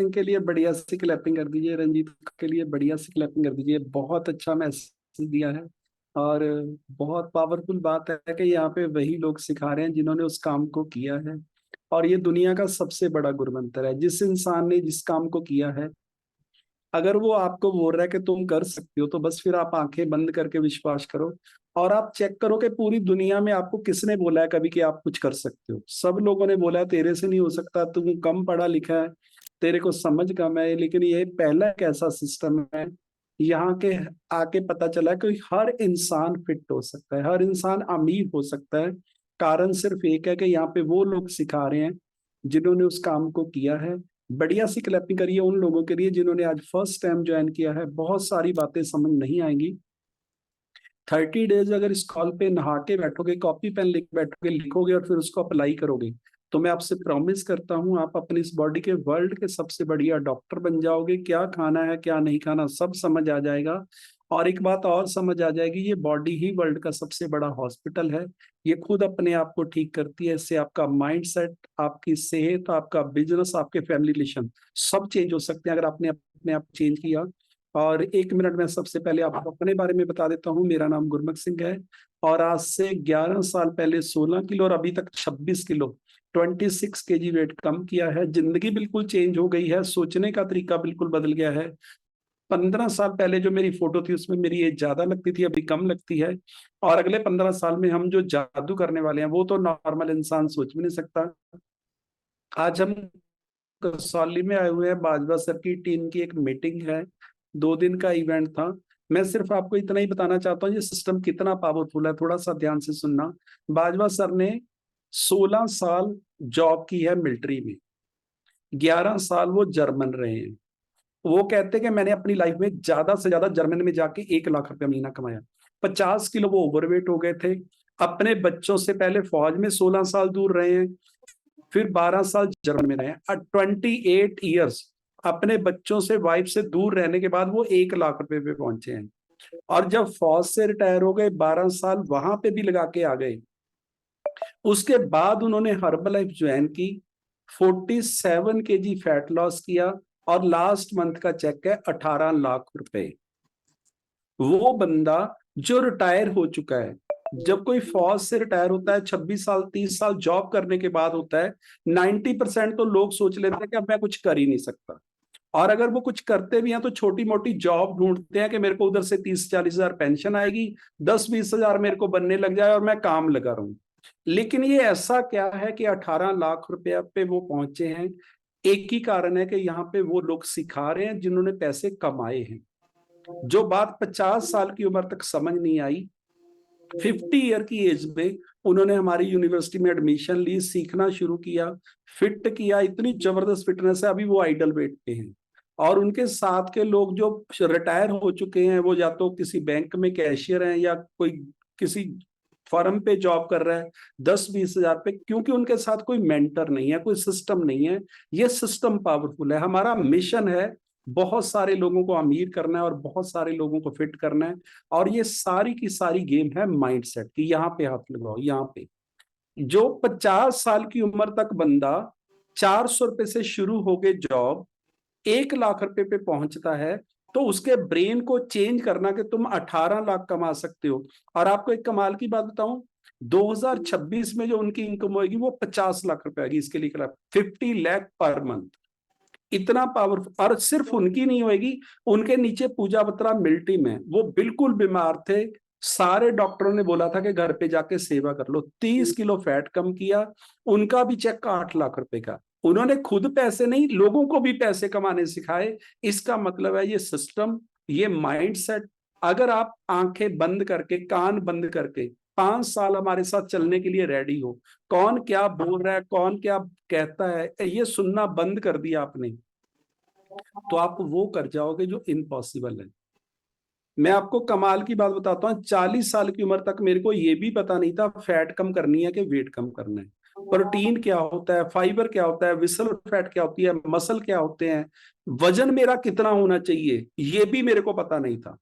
सिंह के लिए बढ़िया सी क्लैपिंग कर दीजिए, रंजीत के लिए बढ़िया सी क्लैपिंग कर दीजिए। बहुत अच्छा मैसेज दिया है। और बहुत पावरफुल बात है कि यहाँ पे वही लोग सिखा रहे हैं जिन्होंने उस काम को किया है। और ये दुनिया का सबसे बड़ा गुरु मंत्र है। जिस इंसान ने जिस काम को किया है, अगर वो आपको बोल रहा है कि तुम कर सकते हो, तो बस फिर आप आंखें बंद करके विश्वास करो। और आप चेक करो कि पूरी दुनिया में आपको किसने बोला है कभी कि आप कुछ कर सकते हो। सब लोगों ने बोला है तेरे से नहीं हो सकता, तुम कम पढ़ा लिखा है, तेरे को समझ कम है। लेकिन ये पहला एक ऐसा सिस्टम है यहाँ के आके पता चला कि हर इंसान फिट हो सकता है, हर इंसान अमीर हो सकता है। कारण सिर्फ एक है कि यहाँ पे वो लोग सिखा रहे हैं जिन्होंने उस काम को किया है। बढ़िया सी क्लैपिंग करिए उन लोगों के लिए जिन्होंने आज फर्स्ट टाइम ज्वाइन किया है। बहुत सारी बातें समझ नहीं आएंगी। 30 डेज अगर इस कॉल पे नहा के बैठोगे, कॉपी पेन लेके बैठोगे, लिखोगे और फिर उसको अप्लाई करोगे, तो मैं आपसे प्रॉमिस करता हूँ आप अपनी इस बॉडी के वर्ल्ड के सबसे बढ़िया डॉक्टर बन जाओगे। क्या खाना है क्या नहीं खाना सब समझ आ जाएगा। और एक बात और समझ आ जाएगी, ये बॉडी ही वर्ल्ड का सबसे बड़ा हॉस्पिटल है। ये खुद अपने आप को ठीक करती है। इससे आपका माइंड सेट, आपकी सेहत, आपका बिजनेस, आपके फैमिली रिलेशन सब चेंज हो सकते हैं अगर आपने अपने आप चेंज किया। और 1 मिनट में सबसे पहले आपको अपने बारे में बता देता हूँ। मेरा नाम गुरमुख सिंह है और आज से 11 साल पहले 16 किलो और अभी तक 26 किलो 26 kg वेट कम किया है। जिंदगी बिल्कुल चेंज हो गई है, सोचने का तरीका बिल्कुल बदल गया है। 15 साल पहले जो मेरी फोटो थी उसमें मेरी एज ज्यादा लगती थी, अभी कम लगती है। और अगले 15 साल में हम जो जादू करने वाले हैं वो तो नॉर्मल इंसान सोच भी नहीं सकता। आज हम कसौली में आए हुए हैं, बाजवा सर की टीम की एक मीटिंग है, 2 दिन का इवेंट था। मैं सिर्फ आपको इतना ही बताना चाहता हूँ ये सिस्टम कितना पावरफुल है, थोड़ा सा ध्यान से सुनना। बाजवा सर ने 16 साल जॉब की है मिलिट्री में, 11 साल वो जर्मन रहे हैं। वो कहते हैं कि मैंने अपनी लाइफ में ज्यादा से ज्यादा जर्मन में जाके 1 लाख रुपया महीना कमाया। 50 किलो वो ओवरवेट हो गए थे। अपने बच्चों से पहले फौज में 16 साल दूर रहे हैं, फिर 12 साल जर्मन में रहे। 28 ईयर्स अपने बच्चों से, वाइफ से दूर रहने के बाद वो 1 लाख रुपए पे पहुंचे हैं। और जब फौज से रिटायर हो गए, 12 साल वहां पे भी लगा के आ गए। उसके बाद उन्होंने हर्बल लाइफ ज्वाइन की, 47 kg फैट लॉस किया और लास्ट मंथ का चेक है 18 लाख रुपए। वो बंदा जो रिटायर हो चुका है, जब कोई फौज से रिटायर होता है 26 साल 30 साल जॉब करने के बाद होता है, 90% तो लोग सोच लेते हैं कि अब मैं कुछ कर ही नहीं सकता। और अगर वो कुछ करते भी हैं तो छोटी मोटी जॉब ढूंढते हैं कि मेरे को उधर से 30-40 हजार पेंशन आएगी, 10-20 हजार मेरे को बनने लग जाए और मैं काम लगा रहूं। लेकिन ये ऐसा क्या है कि 18 लाख रुपया पे वो पहुंचे हैं? एक ही कारण है कि यहाँ पे वो लोग सिखा रहे हैं जिन्होंने पैसे कमाए हैं। जो बात 50 साल की उम्र तक समझ नहीं आई, 50 ईयर की एज में उन्होंने हमारी यूनिवर्सिटी में एडमिशन ली, सीखना शुरू किया, फिट किया, इतनी जबरदस्त फिटनेस है, अभी वो आइडल वेट पे हैं। और उनके साथ के लोग जो रिटायर हो चुके हैं, वो या तो किसी बैंक में कैशियर हैं या कोई किसी फर्म पे जॉब कर रहा है 10-20 हजार पे, क्योंकि उनके साथ कोई मेंटर नहीं है, कोई सिस्टम नहीं है। ये सिस्टम पावरफुल है। हमारा मिशन है बहुत सारे लोगों को अमीर करना है और बहुत सारे लोगों को फिट करना है। और ये सारी की सारी गेम है माइंडसेट की। यहाँ पे हाथ लगाओ, यहाँ पे जो 50 साल की उम्र तक बंदा 400 रुपए से शुरू हो गए जॉब, 1 लाख रुपए पे पहुंचता है, तो उसके ब्रेन को चेंज करना कि तुम 18 लाख कमा सकते हो। और आपको एक कमाल की बात बताऊं, 2026 में जो उनकी इनकम होगी वो 50 लाख रुपए आएगी। इसके लिए 50 लाख पर मंथ। इतना पावरफुल। और सिर्फ उनकी नहीं होगी, उनके नीचे पूजा बत्रा मिलिट्री में, वो बिल्कुल बीमार थे। सारे डॉक्टरों ने बोला था कि घर पे जाके सेवा कर लो। 30 किलो फैट कम किया। उनका भी चेक 8 लाख रुपए का। उन्होंने खुद पैसे नहीं, लोगों को भी पैसे कमाने सिखाए। इसका मतलब है ये सिस्टम, ये माइंडसेट। अगर आप आंखें बंद करके, कान बंद करके 5 साल हमारे साथ चलने के लिए रेडी हो, कौन क्या बोल रहा है, कौन क्या कहता है, ये सुनना बंद कर दिया आपने, तो आप वो कर जाओगे जो इम्पॉसिबल है। मैं आपको कमाल की बात बताता हूँ, 40 साल की उम्र तक मेरे को ये भी पता नहीं था फैट कम करनी है कि वेट कम करना है, प्रोटीन क्या होता है, फाइबर क्या होता है, विसल फैट क्या होती है, मसल क्या होते हैं, वजन मेरा कितना होना चाहिए, ये भी मेरे को पता नहीं था।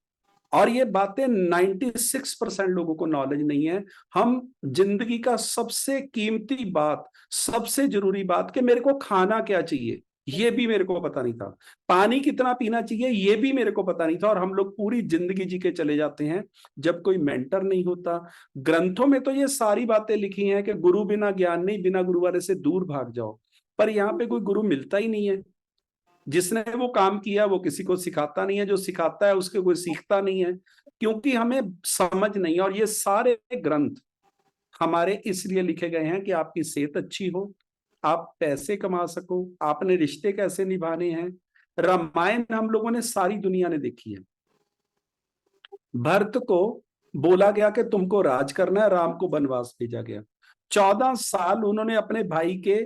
और ये बातें 96% लोगों को नॉलेज नहीं है। हम जिंदगी का सबसे कीमती बात, सबसे जरूरी बात कि मेरे को खाना क्या चाहिए, ये भी मेरे को पता नहीं था। पानी कितना पीना चाहिए ये भी मेरे को पता नहीं था, और हम लोग पूरी जिंदगी जी के चले जाते हैं जब कोई मेंटर नहीं होता। ग्रंथों में तो ये सारी बातें लिखी हैं कि गुरु बिना ज्ञान नहीं, बिना गुरु वाले से दूर भाग जाओ, पर यहाँ पे कोई गुरु मिलता ही नहीं है। जिसने वो काम किया वो किसी को सिखाता नहीं है, जो सिखाता है उसके कोई सीखता नहीं है, क्योंकि हमें समझ नहीं है। और ये सारे ग्रंथ हमारे इसलिए लिखे गए हैं कि आपकी सेहत अच्छी हो, आप पैसे कमा सको, आपने रिश्ते कैसे निभाने हैं। रामायण हम लोगों ने, सारी दुनिया ने देखी है। भरत को बोला गया कि तुमको राज करना है, राम को वनवास भेजा गया। 14 साल उन्होंने अपने भाई के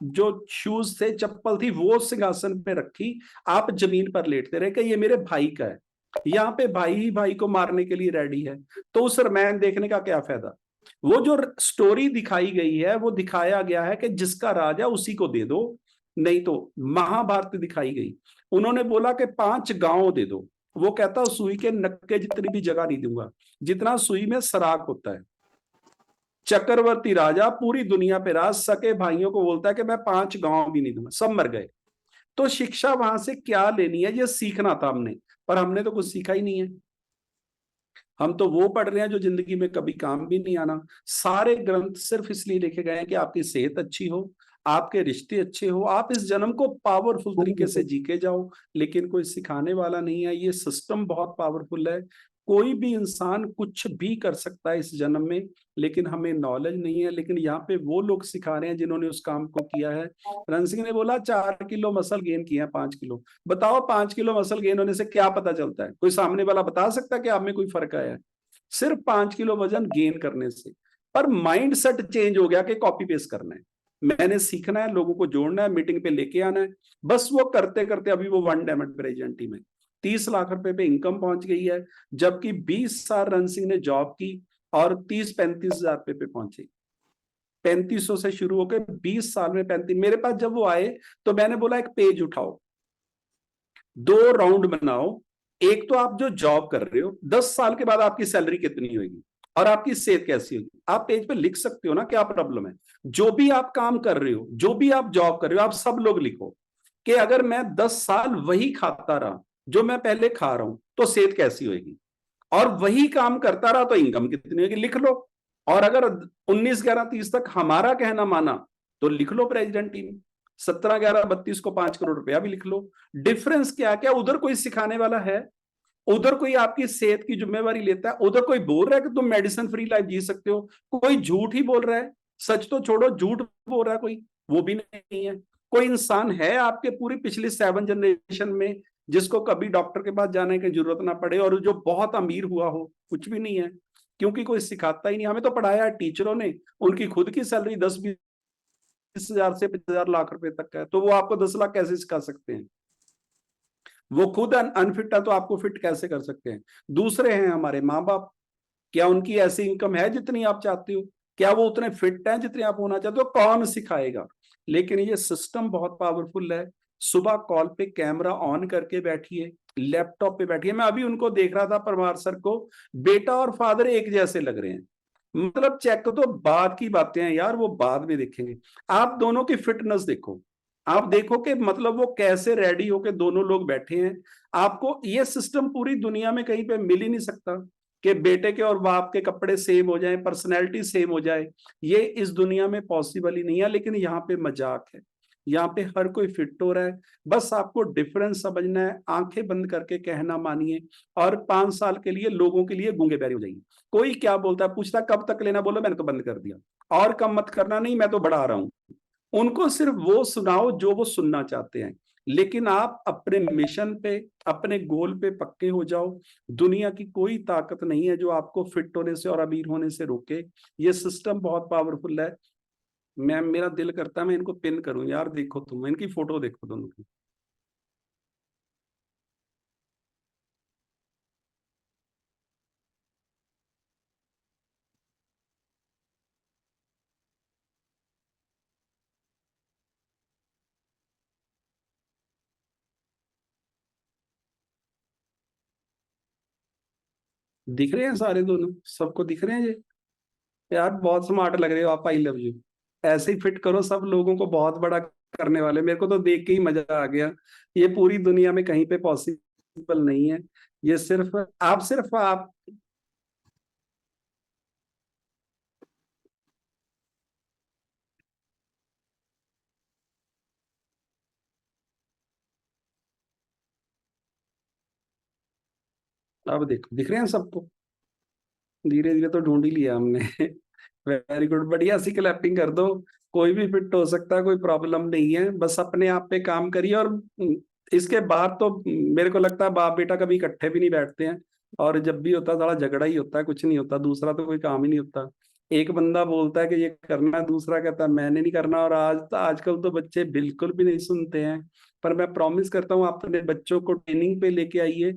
जो शूज थे, चप्पल थी, वो सिंहासन पे रखी, आप जमीन पर लेटते रहे कि ये मेरे भाई का है। यहाँ पे भाई ही भाई को मारने के लिए रेडी है, तो उस रामायण देखने का क्या फायदा। वो जो स्टोरी दिखाई गई है वो दिखाया गया है कि जिसका राजा उसी को दे दो। नहीं तो महाभारत दिखाई गई, उन्होंने बोला कि 5 गांव दे दो। वो कहता सुई के नक्के जितनी भी जगह नहीं दूंगा, जितना सुई में सराख होता है। चक्रवर्ती राजा पूरी दुनिया पे राज, सके भाइयों को बोलता है कि मैं 5 गांव भी नहीं दूंगा, सब मर गए। तो शिक्षा वहां से क्या लेनी है, ये सीखना था हमने, पर हमने तो कुछ सीखा ही नहीं है। हम तो वो पढ़ रहे हैं जो जिंदगी में कभी काम भी नहीं आना। सारे ग्रंथ सिर्फ इसलिए लिखे गए हैं कि आपकी सेहत अच्छी हो, आपके रिश्ते अच्छे हो, आप इस जन्म को पावरफुल तरीके से जी के जाओ। लेकिन कोई सिखाने वाला नहीं है, ये सिस्टम बहुत पावरफुल है। कोई भी इंसान कुछ भी कर सकता है इस जन्म में, लेकिन हमें नॉलेज नहीं है। लेकिन यहाँ पे वो लोग सिखा रहे हैं जिन्होंने उस काम को किया है। रण सिंह ने बोला 4 किलो मसल गेन किया है, 5 किलो। बताओ 5 किलो मसल गेन होने से क्या पता चलता है, कोई सामने वाला बता सकता है कि आप में कोई फर्क आया है? सिर्फ 5 किलो वजन गेन करने से। पर माइंड सेट चेंज हो गया कि कॉपी पेस्ट करना है, मैंने सीखना है, लोगों को जोड़ना है, मीटिंग पे लेके आना है। बस वो करते करते अभी वो 1 डायमंड प्रेजेंट टीम है, 30 लाख रुपए पे इनकम पहुंच गई है। जबकि 20 साल रण सिंह ने जॉब की और 30-35 हजार रुपए पे पहुंचे। 3500 से शुरू होकर 20 साल में 35। मेरे पास जब वो आए तो मैंने बोला एक पेज उठाओ, 2 राउंड बनाओ। एक तो आप जो जॉब कर रहे हो, 10 साल के बाद आपकी सैलरी कितनी होगी और आपकी सेहत कैसी होगी, आप पेज पे लिख सकते हो ना क्या प्रॉब्लम है। जो भी आप काम कर रहे हो, जो भी आप जॉब कर रहे हो, आप सब लोग लिखो कि अगर मैं 10 साल वही खाता रहा जो मैं पहले खा रहा हूं तो सेहत कैसी होगी, और वही काम करता रहा तो इनकम कितनी होगी, लिख लो। और अगर 19-11-30 तक हमारा कहना माना तो लिख लो प्रेसिडेंट टीम। 17-11-32 को 5 करोड़ रुपया भी लिख लो। डिफरेंस क्या क्या, उधर कोई सिखाने वाला है, उधर कोई आपकी सेहत की जिम्मेवारी लेता है, उधर कोई बोल रहा है कि तुम मेडिसिन फ्री लाइफ जी सकते हो, कोई झूठ ही बोल रहा है। सच तो छोड़ो, झूठ बोल रहा है कोई, वो भी नहीं है। कोई इंसान है आपके पूरी पिछली 7 जनरेशन में जिसको कभी डॉक्टर के पास जाने की जरूरत ना पड़े और जो बहुत अमीर हुआ हो? कुछ भी नहीं है, क्योंकि कोई सिखाता ही नहीं। हमें तो पढ़ाया है टीचरों ने, उनकी खुद की सैलरी 10-20 हजार से 50 लाख रुपए तक है, तो वो आपको 10 लाख कैसे सिखा सकते हैं? वो खुद अनफिट है तो आपको फिट कैसे कर सकते हैं? दूसरे हैं हमारे माँ बाप, क्या उनकी ऐसी इनकम है जितनी आप चाहते हो? क्या वो उतने फिट हैं जितने आप होना चाहते हो? कौन सिखाएगा? लेकिन ये सिस्टम बहुत पावरफुल है। सुबह कॉल पे कैमरा ऑन करके बैठिए, लैपटॉप पे बैठिए। मैं अभी उनको देख रहा था, परमार सर को, बेटा और फादर एक जैसे लग रहे हैं। मतलब चेक तो बाद की बातें हैं यार, वो बाद में देखेंगे। आप दोनों की फिटनेस देखो, आप देखो कि मतलब वो कैसे रेडी होके दोनों लोग बैठे हैं। आपको ये सिस्टम पूरी दुनिया में कहीं पे मिल ही नहीं सकता कि बेटे के और बाप के कपड़े सेम हो जाएं, पर्सनैलिटी सेम हो जाए। ये इस दुनिया में पॉसिबल ही नहीं है। लेकिन यहाँ पे मजाक है, यहाँ पे हर कोई फिट हो रहा है। बस आपको डिफरेंस समझना है, आंखें बंद करके कहना मानिए, और 5 साल के लिए लोगों के लिए गूंगे बैरी हो जाइए। कोई क्या बोलता है, पूछता कब तक लेना, बोलो मैंने तो बंद कर दिया, और कम मत करना, नहीं मैं तो बढ़ा रहा हूं। उनको सिर्फ वो सुनाओ जो वो सुनना चाहते हैं, लेकिन आप अपने मिशन पे, अपने गोल पे पक्के हो जाओ। दुनिया की कोई ताकत नहीं है जो आपको फिट होने से और अमीर होने से रोके। ये सिस्टम बहुत पावरफुल है। मैं, मेरा दिल करता है मैं इनको पिन करूं यार, देखो तुम इनकी फोटो देखो दोनों की। दिख रहे हैं सारे, दोनों सबको दिख रहे हैं ये? यार बहुत स्मार्ट लग रहे हो आप, आई लव यू। ऐसे ही फिट करो सब लोगों को, बहुत बड़ा करने वाले, मेरे को तो देख के ही मजा आ गया। ये पूरी दुनिया में कहीं पे पॉसिबल नहीं है। ये सिर्फ आप अब देखो, दिख रहे हैं सबको, धीरे धीरे तो ढूंढ ही लिया हमने। वेरी गुड, बढ़िया सी क्लैपिंग कर दो। कोई भी फिट हो सकता है, कोई प्रॉब्लम नहीं है, बस अपने आप पे काम करिए। और इसके बाद तो मेरे को लगता है बाप बेटा कभी इकट्ठे भी नहीं बैठते हैं, और जब भी होता है सारा झगड़ा ही होता है, कुछ नहीं होता, दूसरा तो कोई काम ही नहीं होता। एक बंदा बोलता है कि ये करना है, दूसरा कहता है मैंने नहीं करना। और आजकल तो बच्चे बिल्कुल भी नहीं सुनते हैं। पर मैं प्रॉमिस करता हूँ, अपने बच्चों को ट्रेनिंग पे लेके आइए।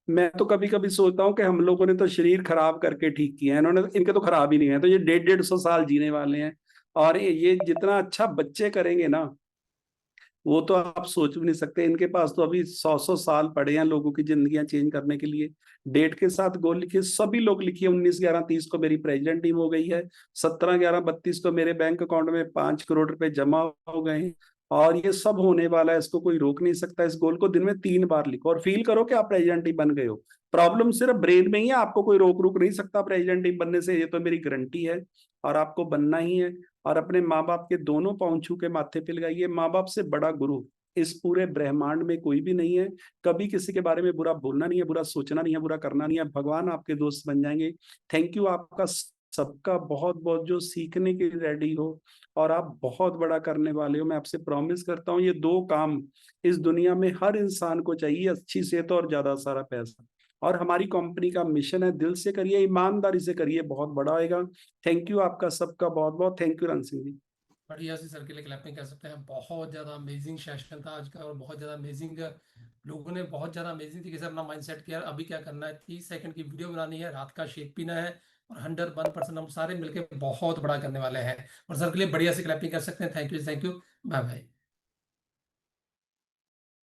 मैं तो कभी कभी सोचता हूँ कि हम लोगों ने तो शरीर खराब करके ठीक किया है, इन्होंने, इनके तो खराब ही नहीं है, तो ये 150-150 साल जीने वाले हैं। और ये जितना अच्छा बच्चे करेंगे ना, वो तो आप सोच भी नहीं सकते। इनके पास तो अभी 100-100 साल पड़े हैं लोगों की जिंदगियां चेंज करने के लिए। डेट के साथ गोल लिखिए, सभी लोग लिखिए, 19/11/30 को मेरी प्रेसिडेंट टीम हो गई है। 17/11/32 को मेरे बैंक अकाउंट में 5 करोड़ रुपए जमा हो गए हैं। और ये सब होने वाला है, इसको कोई रोक नहीं सकता। इस गोल को दिन में 3 बार लिखो और फील करो कि आप प्रेसिडेंट ही बन गए हो। प्रॉब्लम सिर्फ ब्रेन में ही है, आपको कोई रोक रुक नहीं सकता प्रेसिडेंट ही बनने से, ये तो मेरी गारंटी है। और आपको बनना ही है। और अपने माँ बाप के दोनों पाँव छू के माथे पे लगाइए, माँ बाप से बड़ा गुरु इस पूरे ब्रह्मांड में कोई भी नहीं है। कभी किसी के बारे में बुरा बोलना नहीं है, बुरा सोचना नहीं है, बुरा करना नहीं है, भगवान आपके दोस्त बन जाएंगे। थैंक यू आपका सबका बहुत बहुत, जो सीखने के लिए रेडी हो। और आप बहुत बड़ा करने वाले हो। मैं आपसे प्रॉमिस करता हूँ, ये 2 काम इस दुनिया में हर इंसान को चाहिए, अच्छी सेहत और ज्यादा सारा पैसा। और हमारी कंपनी का मिशन है, दिल से करिए, ईमानदारी से करिए, बहुत बड़ा होएगा। थैंक यू आपका सबका बहुत बहुत, थैंक यू रण सिंह जी। बढ़िया सी सर के लिए क्लैपिंग कर सकते हैं। बहुत ज़्यादा अमेजिंग सेशन था आज का, और बहुत ज़्यादा अमेजिंग, लोगों ने बहुत ज़्यादा अमेजिंग तरीके से अपना माइंड सेट किया। अभी क्या करना है, 30 सेकंड की वीडियो बनानी है, रात का शेक पीना है, और 101% हम सारे मिलकर बहुत बड़ा करने वाले हैं। और सर के लिए बढ़िया सी क्लैपिंग कर सकते हैं। Thank you, thank you, bye bye.